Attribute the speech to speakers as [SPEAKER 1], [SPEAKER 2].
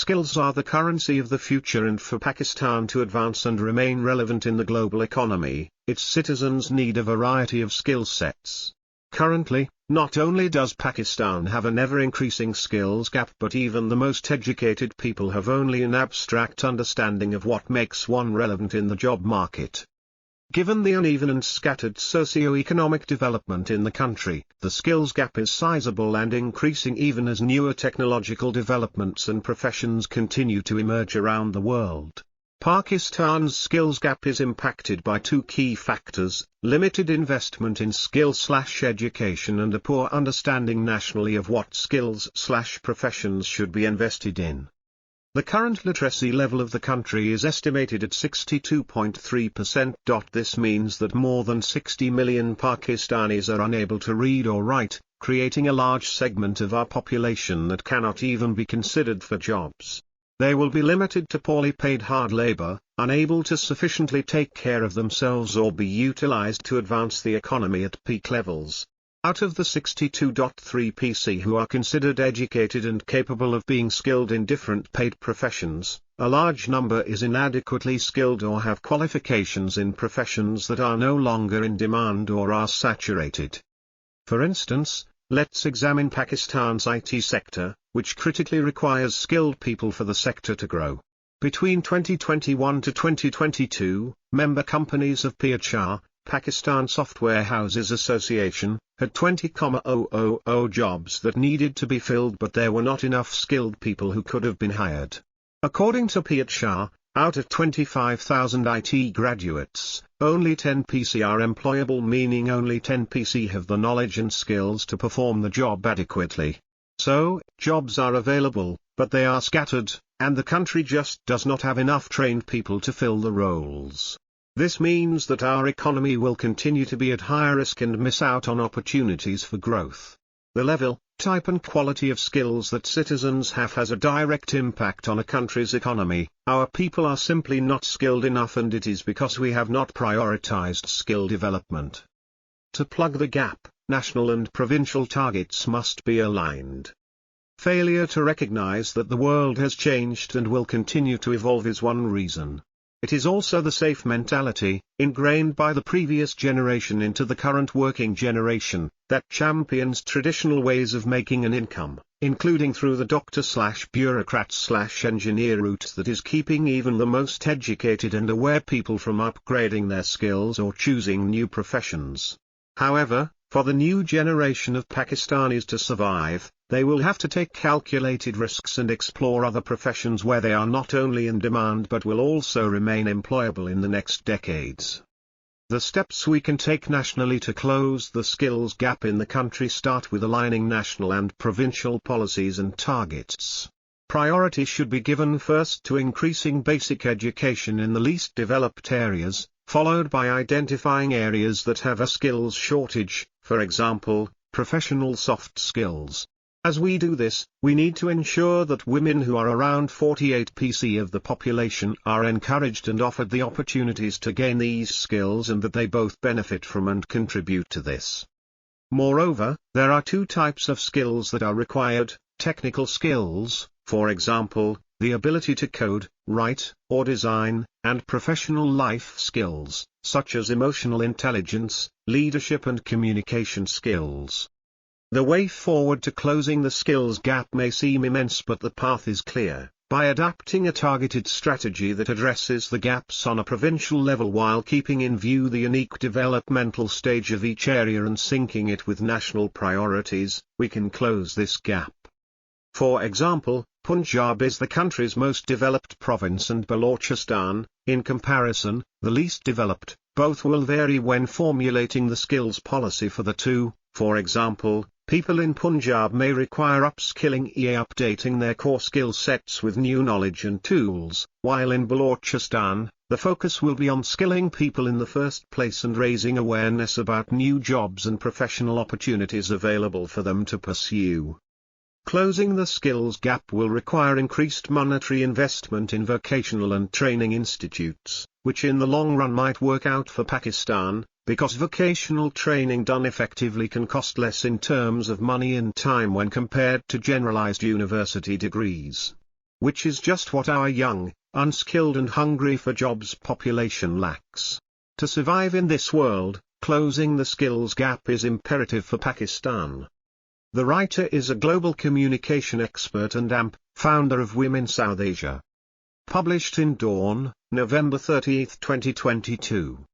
[SPEAKER 1] Skills are the currency of the future, and for Pakistan to advance and remain relevant in the global economy, its citizens need a variety of skill sets. Currently, not only does Pakistan have an ever-increasing skills gap, but even the most educated people have only an abstract understanding of what makes one relevant in the job market. Given the uneven and scattered socio-economic development in the country, the skills gap is sizable and increasing even as newer technological developments and professions continue to emerge around the world. Pakistan's skills gap is impacted by two key factors: limited investment in skill/education and a poor understanding nationally of what skills/professions should be invested in. The current literacy level of the country is estimated at 62.3%. This means that more than 60 million Pakistanis are unable to read or write, creating a large segment of our population that cannot even be considered for jobs. They will be limited to poorly paid hard labor, unable to sufficiently take care of themselves or be utilized to advance the economy at peak levels. Out of the 62.3% who are considered educated and capable of being skilled in different paid professions, a large number is inadequately skilled or have qualifications in professions that are no longer in demand or are saturated. For instance, let's examine Pakistan's IT sector, which critically requires skilled people for the sector to grow. Between 2021 to 2022, member companies of PHR, Pakistan Software Houses Association, had 20,000 jobs that needed to be filled, but there were not enough skilled people who could have been hired. According to PHR, out of 25,000 IT graduates, only 10% are employable, meaning only 10% have the knowledge and skills to perform the job adequately. So, jobs are available, but they are scattered, and the country just does not have enough trained people to fill the roles. This means that our economy will continue to be at higher risk and miss out on opportunities for growth. The level, type and quality of skills that citizens have has a direct impact on a country's economy. Our people are simply not skilled enough, and it is because we have not prioritized skill development. To plug the gap, national and provincial targets must be aligned. Failure to recognize that the world has changed and will continue to evolve is one reason. It is also the safe mentality, ingrained by the previous generation into the current working generation, that champions traditional ways of making an income, including through the doctor/bureaucrat/engineer route, that is keeping even the most educated and aware people from upgrading their skills or choosing new professions. However, for the new generation of Pakistanis to survive, they will have to take calculated risks and explore other professions where they are not only in demand but will also remain employable in the next decades. The steps we can take nationally to close the skills gap in the country start with aligning national and provincial policies and targets. Priority should be given first to increasing basic education in the least developed areas, followed by identifying areas that have a skills shortage, for example, professional soft skills. As we do this, we need to ensure that women, who are around 48% of the population, are encouraged and offered the opportunities to gain these skills, and that they both benefit from and contribute to this. Moreover, there are two types of skills that are required: technical skills, for example, the ability to code, write, or design, and professional life skills, such as emotional intelligence, leadership and communication skills. The way forward to closing the skills gap may seem immense, but the path is clear. By adapting a targeted strategy that addresses the gaps on a provincial level while keeping in view the unique developmental stage of each area and syncing it with national priorities, we can close this gap. For example, Punjab is the country's most developed province and Balochistan, in comparison, the least developed. Both will vary when formulating the skills policy for the two. For example, people in Punjab may require upskilling or updating their core skill sets with new knowledge and tools, while in Balochistan, the focus will be on skilling people in the first place and raising awareness about new jobs and professional opportunities available for them to pursue. Closing the skills gap will require increased monetary investment in vocational and training institutes, which in the long run might work out for Pakistan, because vocational training done effectively can cost less in terms of money and time when compared to generalized university degrees. which is just what our young, unskilled and hungry for jobs population lacks. To survive in this world, closing the skills gap is imperative for Pakistan. The writer is a global communication expert and AMP, founder of Women South Asia. Published in Dawn, November 30, 2022.